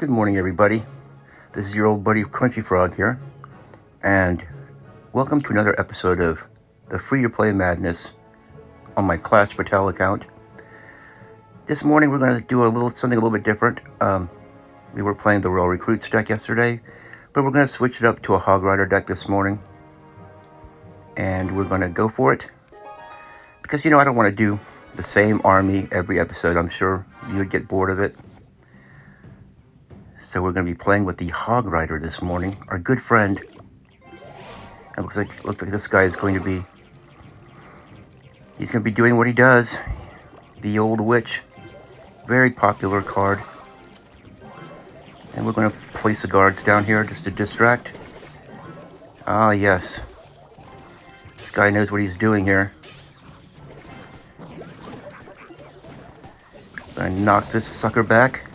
Good morning, everybody. This is your old buddy Crunchy Frog here, and welcome to another episode of the Free-to-Play Madness on my Clash Patel account. This morning we're going to do something a little bit different. We were playing the Royal Recruits deck yesterday, but we're going to switch it up to a Hog Rider deck this morning, and we're going to go for it. Because, I don't want to do the same army every episode. I'm sure you would get bored of it. So we're going to be playing with the Hog Rider this morning, our good friend. It looks like this guy is going to be, he's going to be doing what he does. The Old Witch, very popular card. And we're going to place the guards down here just to distract. Ah, yes. This guy knows what he's doing here. Gonna knock this sucker back.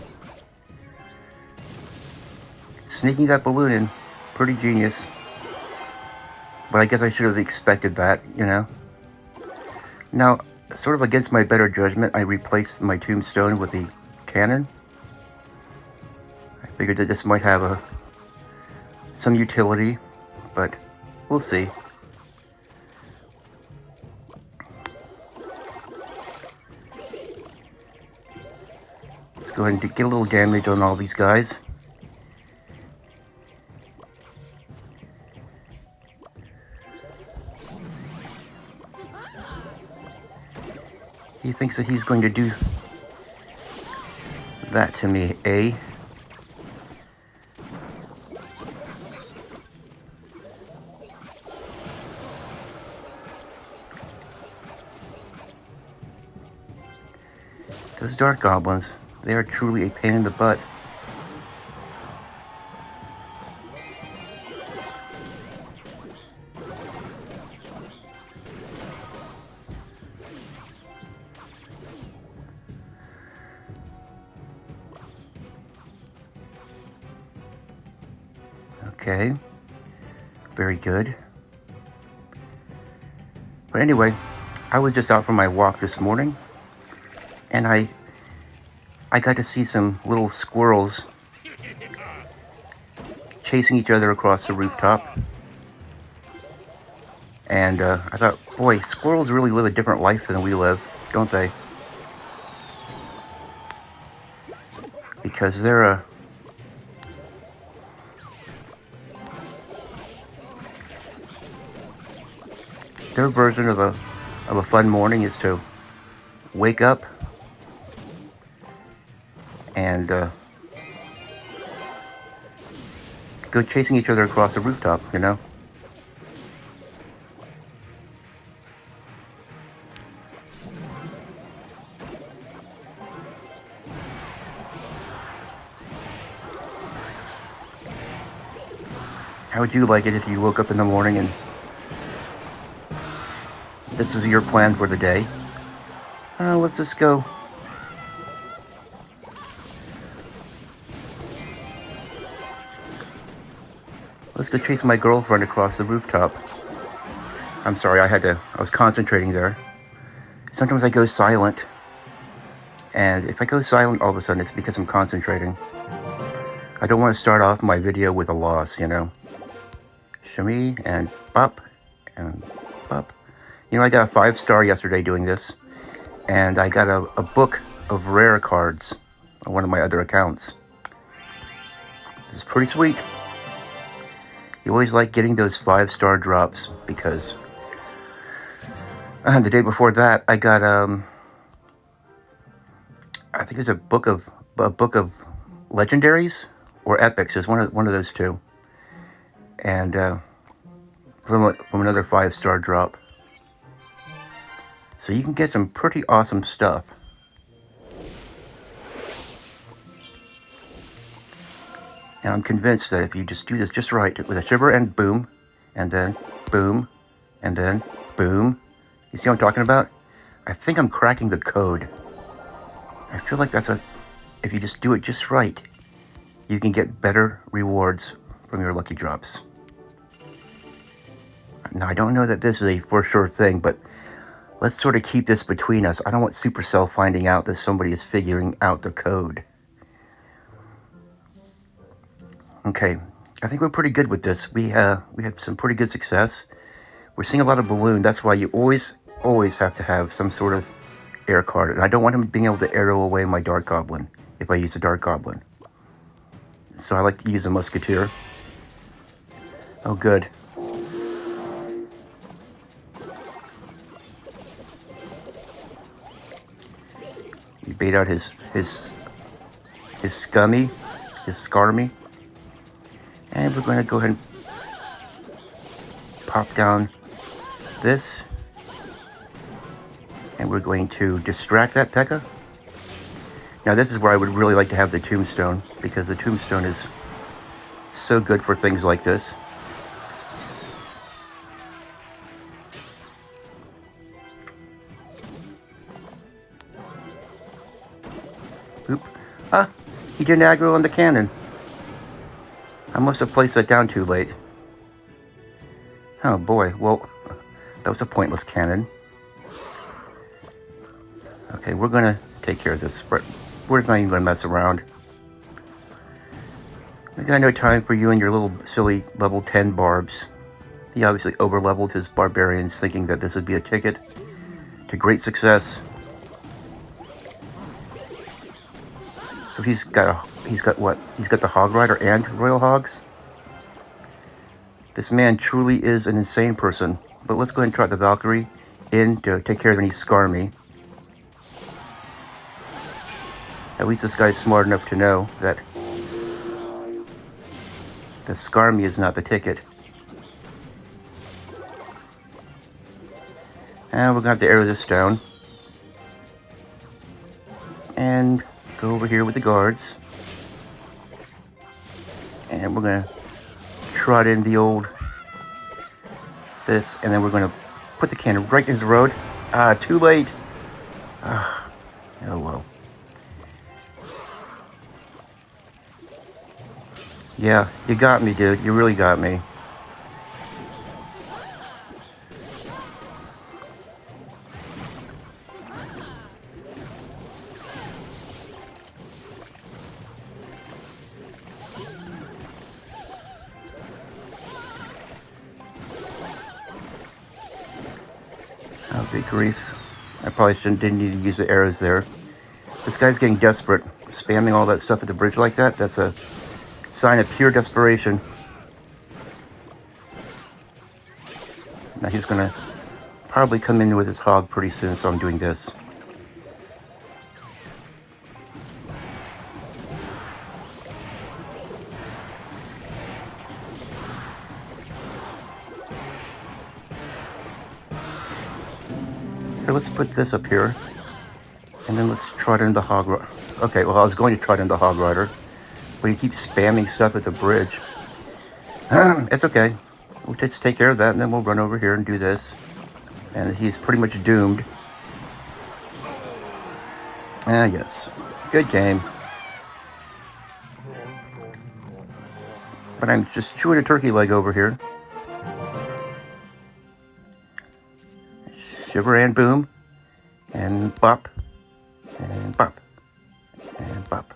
Sneaking that balloon in, pretty genius. But I guess I should have expected that, Now, sort of against my better judgment, I replaced my tombstone with the cannon. I figured that this might have some utility, but we'll see. Let's go ahead and get a little damage on all these guys. He thinks that he's going to do that to me, eh? Those Dark Goblins, they are truly a pain in the butt. Okay, very good. But anyway, I was just out for my walk this morning, and I got to see some little squirrels chasing each other across the rooftop. And I thought, boy, squirrels really live a different life than we live, don't they? Because their version of a fun morning is to wake up and go chasing each other across the rooftop, How would you like it if you woke up in the morning and this was your plan for the day? Let's just go. Let's go chase my girlfriend across the rooftop. I'm sorry, I was concentrating there. Sometimes I go silent. And if I go silent all of a sudden, it's because I'm concentrating. I don't want to start off my video with a loss, Shimmy and bop and bop. I got a 5-star yesterday doing this. And I got a book of rare cards on one of my other accounts. It's pretty sweet. You always like getting those 5-star drops because the day before that I got I think it's a book of legendaries or epics. It's one of those two, and from another 5-star drop. So you can get some pretty awesome stuff. And I'm convinced that if you just do this just right, with a shiver and boom, and then boom, and then boom. You see what I'm talking about? I think I'm cracking the code. I feel like if you just do it just right, you can get better rewards from your lucky drops. Now, I don't know that this is a for sure thing, but let's sort of keep this between us. I don't want Supercell finding out that somebody is figuring out the code. Okay, I think we're pretty good with this. We have some pretty good success. We're seeing a lot of balloon. That's why you always have to have some sort of air card. And I don't want him being able to arrow away my Dart Goblin if I use a Dart Goblin. So I like to use a Musketeer. Oh, good. He bait out his Scummy, his Scarmy. And we're going to go ahead and pop down this. And we're going to distract that P.E.K.K.A. Now this is where I would really like to have the Tombstone, because the Tombstone is so good for things like this. Oop. Ah, he didn't aggro on the cannon. I must have placed that down too late. Oh boy, well, that was a pointless cannon. Okay, we're gonna take care of this. We're not even gonna mess around. We got no time for you and your little silly level 10 barbs. He obviously over-leveled his barbarians, thinking that this would be a ticket to great success. So he's got what? He's got the Hog Rider and Royal Hogs? This man truly is an insane person. But let's go ahead and trot the Valkyrie in to take care of any Scarmy. At least this guy's smart enough to know that the Scarmy is not the ticket. And we're going to have to arrow this down. And go over here with the guards. And we're going to trot in the old this. And then we're going to put the cannon right in his road. Ah, too late. Ah, oh well. Yeah, you got me, dude. You really got me. Oh, good grief. I probably didn't need to use the arrows there. This guy's getting desperate. Spamming all that stuff at the bridge like that, that's a sign of pure desperation. Now he's gonna probably come in with his hog pretty soon, so I'm doing this. Here, let's put this up here. And then let's trot in the Hog Rider. Okay, well, I was going to trot in the Hog Rider, but he keeps spamming stuff at the bridge. It's okay. We'll just take care of that, and then we'll run over here and do this. And he's pretty much doomed. Ah, yes. Good game. But I'm just chewing a turkey leg over here. Shiver and boom. And bop. And bop. And bop.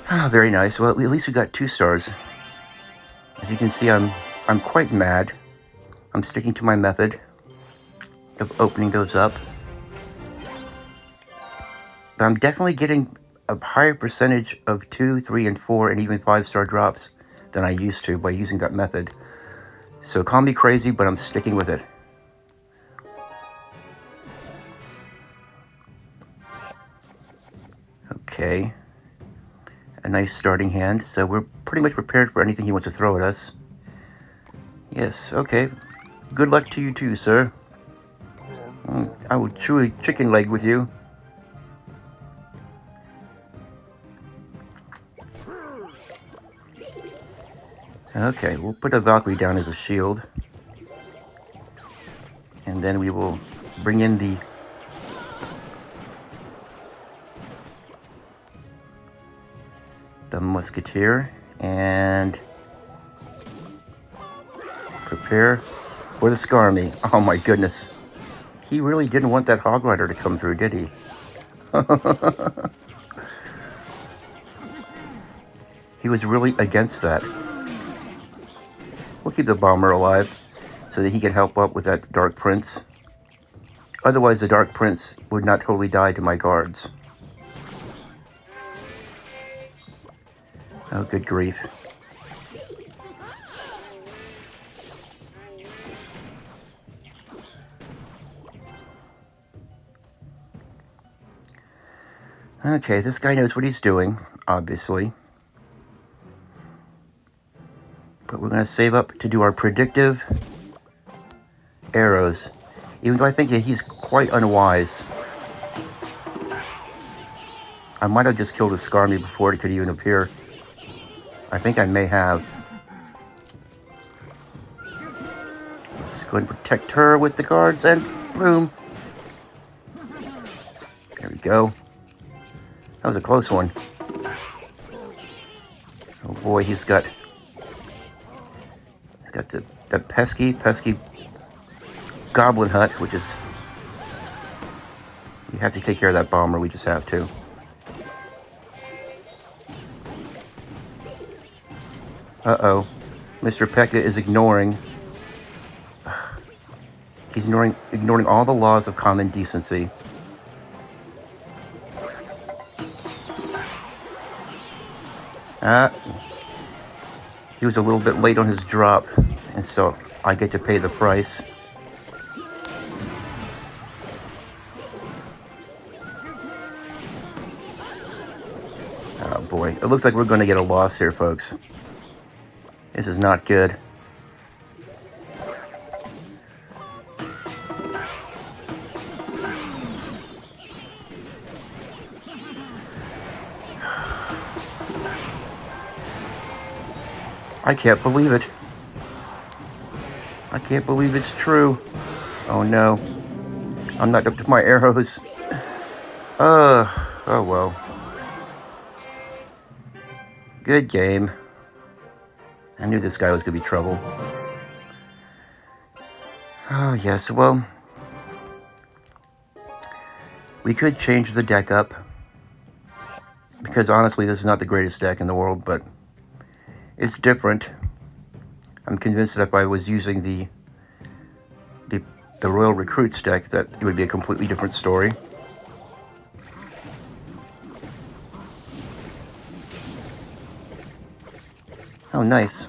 Ah, very nice. Well, at least we got 2 stars. As you can see, I'm quite mad. I'm sticking to my method of opening those up. But I'm definitely getting a higher percentage of 2, 3, and 4, and even 5-star drops than I used to by using that method. So call me crazy, but I'm sticking with it. Okay. A nice starting hand, so we're pretty much prepared for anything he wants to throw at us. Yes, okay. Good luck to you too, sir. I will chew a chicken leg with you. Okay, we'll put a Valkyrie down as a shield. And then we will bring in the Musketeer and prepare for the Scarmy. Oh my goodness. He really didn't want that Hog Rider to come through, did he? He was really against that. We'll keep the bomber alive so that he can help up with that Dark Prince. Otherwise, the Dark Prince would not totally die to my guards. Oh, good grief. Okay, this guy knows what he's doing, obviously. But we're going to save up to do our predictive arrows. Even though I think that he's quite unwise. I might have just killed a Skarmy before it could even appear. I think I may have. Let's go and protect her with the guards, and boom. There we go. That was a close one. Oh boy, he's got the pesky goblin hut, which is... You have to take care of that bomber, we just have to. Uh-oh. Mr. Pekka is ignoring... He's ignoring all the laws of common decency. He was a little bit late on his drop, and so I get to pay the price. Oh boy, it looks like we're going to get a loss here, folks. This is not good. I can't believe it. I can't believe it's true. Oh no. I'm not up to my arrows. Oh well. Good game. I knew this guy was going to be trouble. Oh yes, well. We could change the deck up. Because honestly, this is not the greatest deck in the world, but it's different. I'm convinced that if I was using the Royal Recruits deck, that it would be a completely different story. Oh, nice.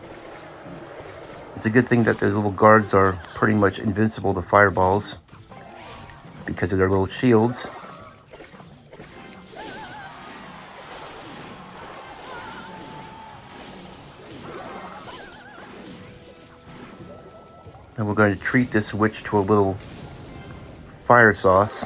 It's a good thing that those little guards are pretty much invincible to fireballs because of their little shields. And we're going to treat this witch to a little fire sauce.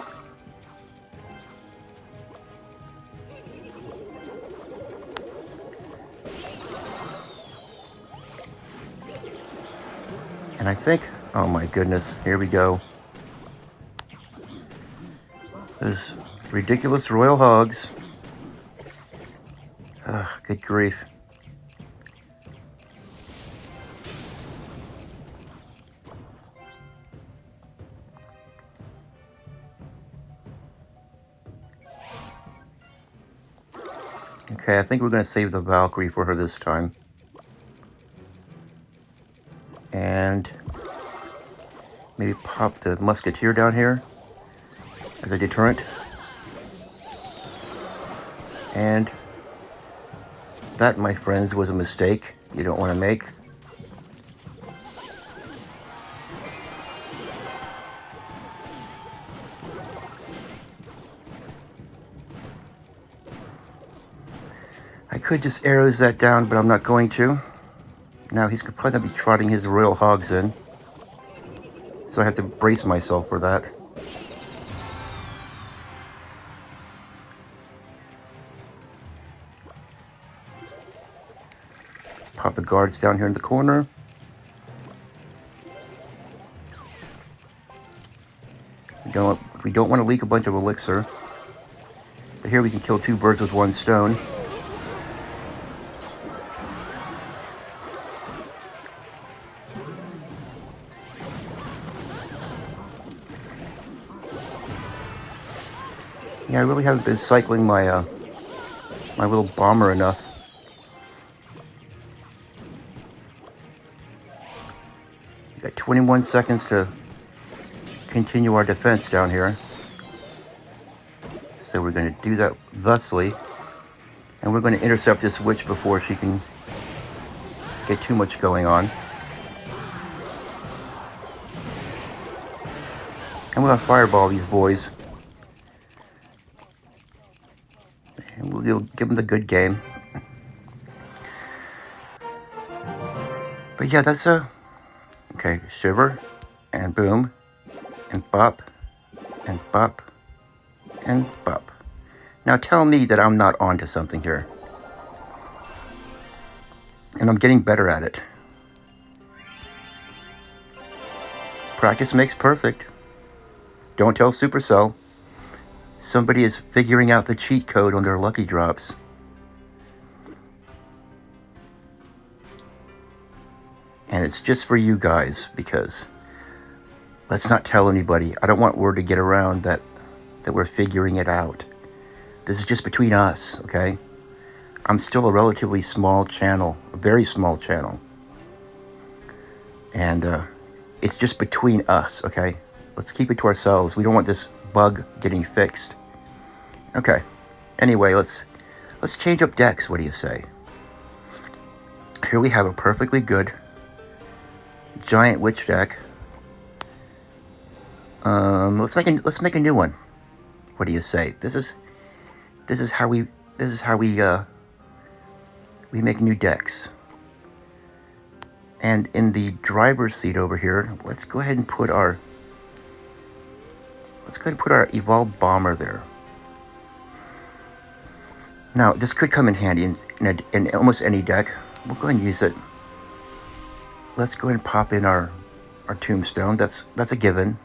And I think, oh my goodness, here we go. Those ridiculous royal hogs. Good grief. Okay, I think we're going to save the Valkyrie for her this time. And maybe pop the Musketeer down here as a deterrent. And that, my friends, was a mistake you don't want to make. I could just arrows that down, but I'm not going to. Now he's probably going to be trotting his royal hogs in. So I have to brace myself for that. Let's pop the guards down here in the corner. We don't want to leak a bunch of elixir. But here we can kill two birds with one stone. Yeah, I really haven't been cycling my my little bomber enough. Got 21 seconds to continue our defense down here. So we're going to do that thusly. And we're going to intercept this witch before she can get too much going on. And we're going to fireball these boys. And we'll give them the good game. But yeah, that's a... Okay, shiver, and boom, and bop, and bop, and bop. Now tell me that I'm not onto something here. And I'm getting better at it. Practice makes perfect. Don't tell Supercell. Somebody is figuring out the cheat code on their lucky drops. And it's just for you guys, because let's not tell anybody. I don't want word to get around that we're figuring it out. This is just between us, okay? I'm still a relatively small channel, a very small channel. And it's just between us, okay? Let's keep it to ourselves. We don't want this bug getting fixed. Okay. Anyway, let's change up decks. What do you say? Here we have a perfectly good giant witch deck. Let's make a new one. What do you say? This is how we make new decks. And in the driver's seat over here, let's go ahead and put our evolved bomber there. Now, this could come in handy in almost any deck. We'll go ahead and use it. Let's go ahead and pop in our tombstone. That's a given.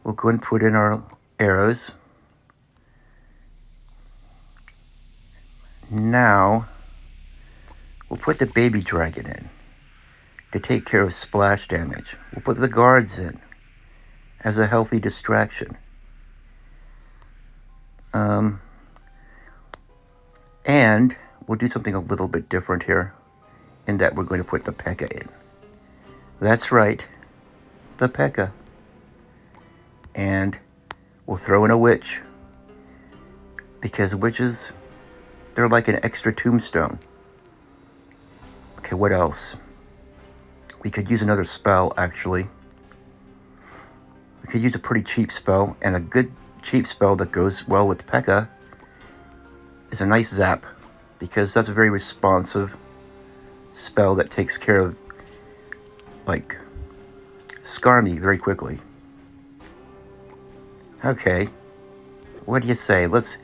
We'll go ahead and put in our arrows. Now, we'll put the baby dragon in to take care of splash damage. We'll put the guards in as a healthy distraction. And we'll do something a little bit different here, in that we're going to put the P.E.K.K.A. in. That's right, the P.E.K.K.A. And we'll throw in a witch, because witches, they're like an extra tombstone. Okay, what else? We could use another spell, actually. We could use a pretty cheap spell, and a good cheap spell that goes well with P.E.K.K.A. is a nice zap, because that's a very responsive spell that takes care of, like, Skarmy very quickly. Okay, what do you say? Let's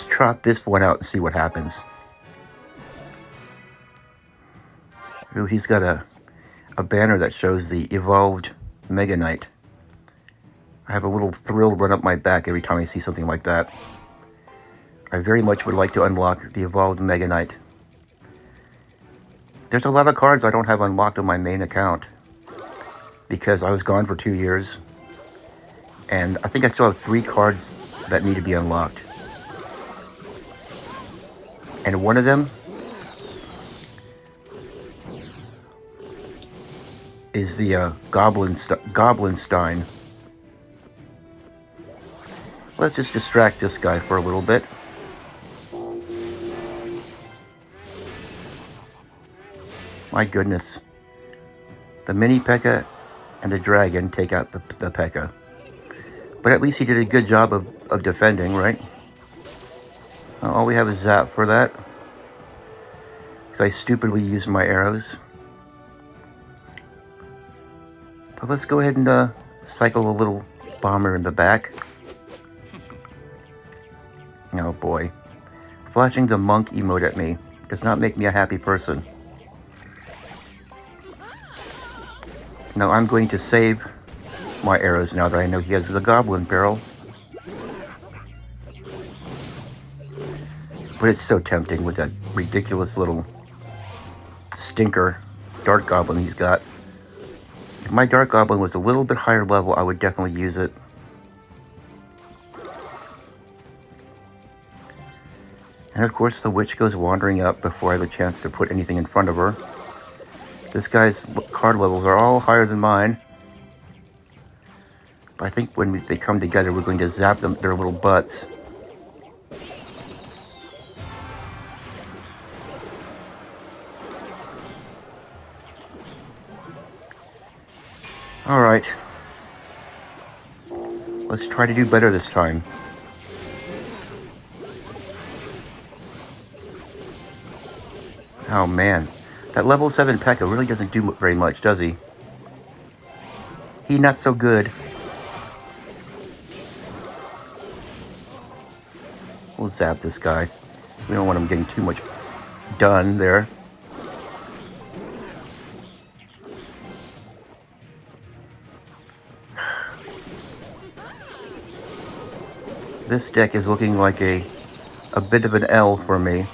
trot this one out and see what happens. Ooh, he's got a banner that shows the evolved Mega Knight. I have a little thrill run up my back every time I see something like that. I very much would like to unlock the evolved Mega Knight. There's a lot of cards I don't have unlocked on my main account, because I was gone for 2 years. And I think I still have 3 cards that need to be unlocked. And one of them is the Goblinstein. Let's just distract this guy for a little bit. My goodness. The mini P.E.K.K.A. and the dragon take out the P.E.K.K.A. But at least he did a good job of defending, right? All we have is Zap for that, because I stupidly used my arrows. But let's go ahead and cycle a little bomber in the back. Oh boy. Flashing the monk emote at me does not make me a happy person. Now I'm going to save my arrows now that I know he has the goblin barrel. But it's so tempting with that ridiculous little stinker Dark Goblin he's got. If my Dark Goblin was a little bit higher level, I would definitely use it. And of course the witch goes wandering up before I have a chance to put anything in front of her. This guy's card levels are all higher than mine. But I think when they come together, we're going to zap them their little butts. Alright. Let's try to do better this time. Oh man. That level 7 P.E.K.K.A really doesn't do very much, does he? He not so good. We'll zap this guy. We don't want him getting too much done there. This deck is looking like a bit of an L for me.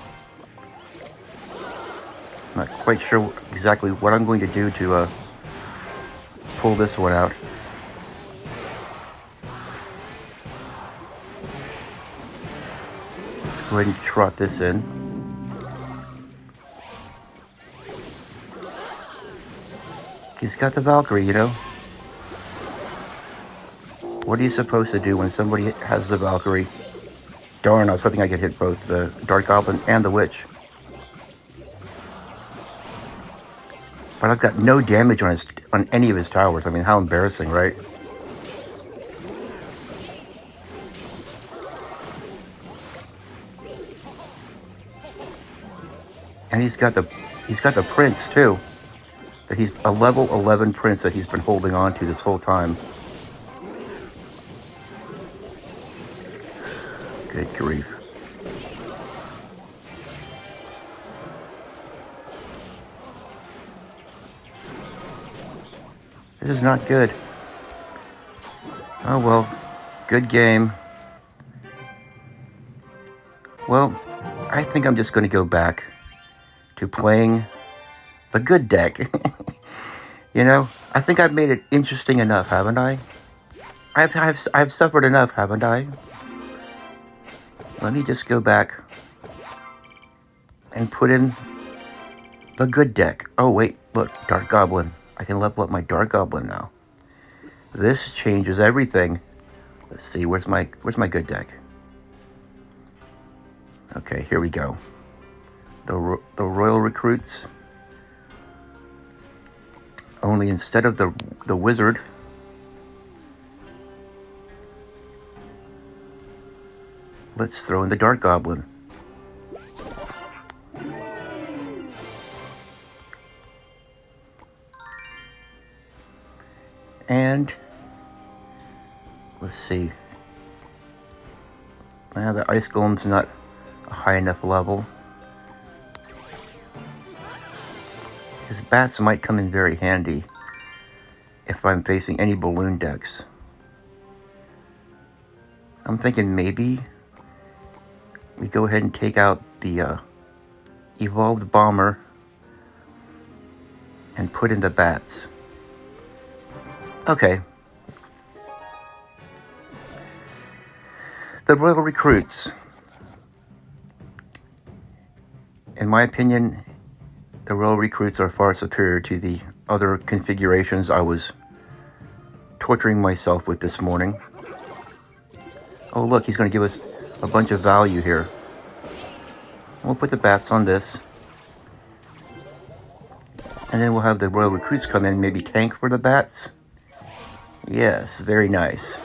Not quite sure exactly what I'm going to do to pull this one out. Let's go ahead and trot this in. He's got the Valkyrie, you know. What are you supposed to do when somebody has the Valkyrie? Darn, I was hoping I could hit both the Dark Goblin and the Witch. But I've got no damage on any of his towers. I mean, how embarrassing, right? And he's got the prince too. That he's a level 11 prince that he's been holding on to this whole time. Good grief. This is not good. Oh well, good game. Well, I think I'm just going to go back to playing the good deck. You know, I think I've made it interesting enough, haven't I? I've suffered enough, haven't I? Let me just go back and put in the good deck. Oh wait, look, Dark Goblin. I can level up my Dark Goblin now. This changes everything. Let's see, where's my good deck? Okay, here we go. The Royal Recruits. Only instead of the Wizard, let's throw in the Dark Goblin. And let's see. The Ice Golem's not a high enough level. His bats might come in very handy if I'm facing any balloon decks. I'm thinking maybe we go ahead and take out the Evolved Bomber and put in the bats. Okay. The Royal Recruits. In my opinion, the Royal Recruits are far superior to the other configurations I was torturing myself with this morning. Oh look, he's going to give us a bunch of value here. We'll put the bats on this. And then we'll have the Royal Recruits come in, maybe tank for the bats. Yes, very nice.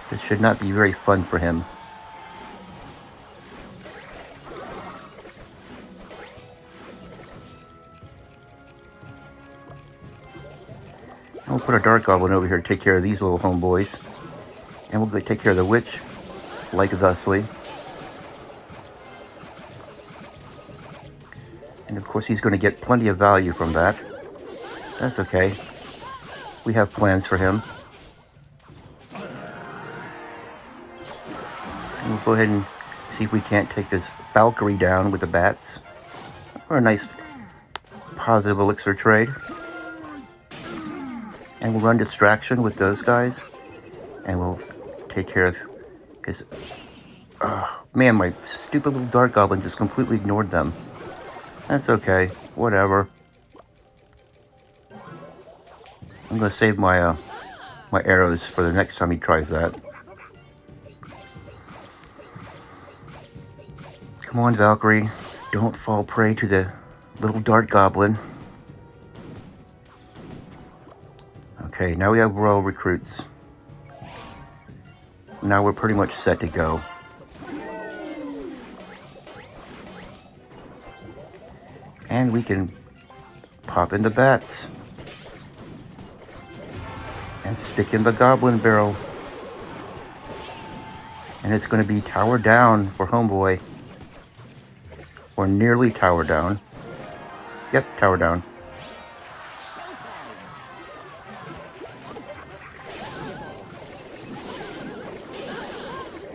This should not be very fun for him. We'll put our Dark Goblin over here to take care of these little homeboys. And we'll go take care of the Witch, like thusly. And of course he's going to get plenty of value from that. That's okay. We have plans for him. And we'll go ahead and see if we can't take this Valkyrie down with the bats. Or a nice positive elixir trade. And we'll run distraction with those guys. And we'll take care of his... man, my stupid little Dark Goblin just completely ignored them. That's okay. Whatever. I'm gonna save my my arrows for the next time he tries that. Come on, Valkyrie. Don't fall prey to the little dart goblin. Okay, now we have Royal recruits. Now we're pretty much set to go. And we can pop in the bats. And stick in the goblin barrel. And it's going to be tower down for Homeboy. Or nearly tower down. Yep, tower down.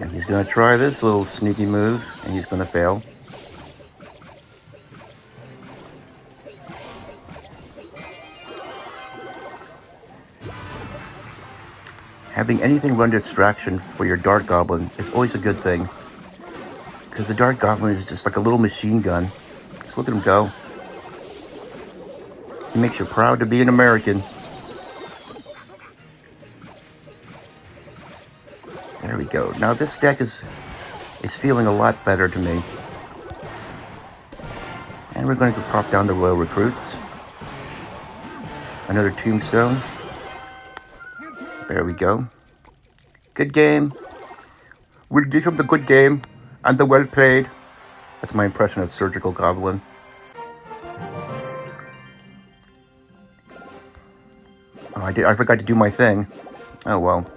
And he's going to try this little sneaky move, and he's going to fail. Having anything run distraction for your dart goblin is always a good thing. Because the dart goblin is just like a little machine gun. Just look at him go. He makes you proud to be an American. There we go. Now this deck is feeling a lot better to me. And we're going to pop down the Royal recruits. Another tombstone. There we go. Good game. We'll give him the good game and the well played. That's my impression of Surgical Goblin. Oh, I forgot to do my thing. Oh well.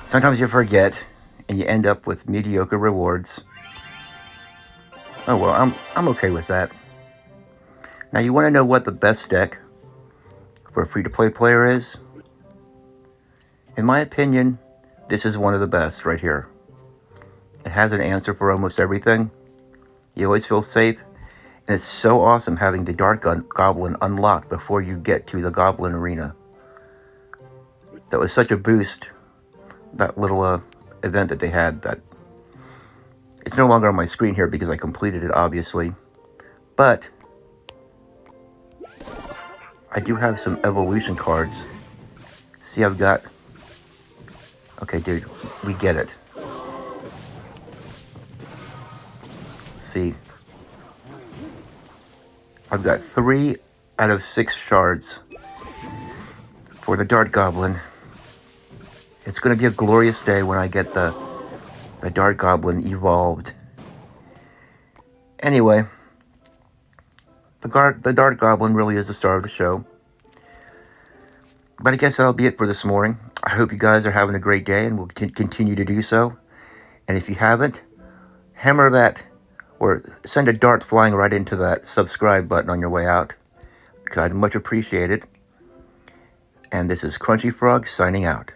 Sometimes you forget and you end up with mediocre rewards. Oh well, I'm okay with that. Now you want to know what the best deck for a free-to-play player is? In my opinion, this is one of the best right here. It has an answer for almost everything. You always feel safe. And it's so awesome having the Dart Goblin unlocked before you get to the Goblin Arena. That was such a boost, that little event that they had, that it's no longer on my screen here because I completed it, obviously. But I do have some evolution cards. See, I've got... Okay, dude, we get it. See, I've got 3 out of 6 shards for the Dart Goblin. It's going to be a glorious day when I get the Dart Goblin evolved. Anyway, the Dart Goblin really is the star of the show. But I guess that'll be it for this morning. I hope you guys are having a great day and will continue to do so. And if you haven't, hammer that or send a dart flying right into that subscribe button on your way out, because I'd much appreciate it. And this is Crunchy Frog signing out.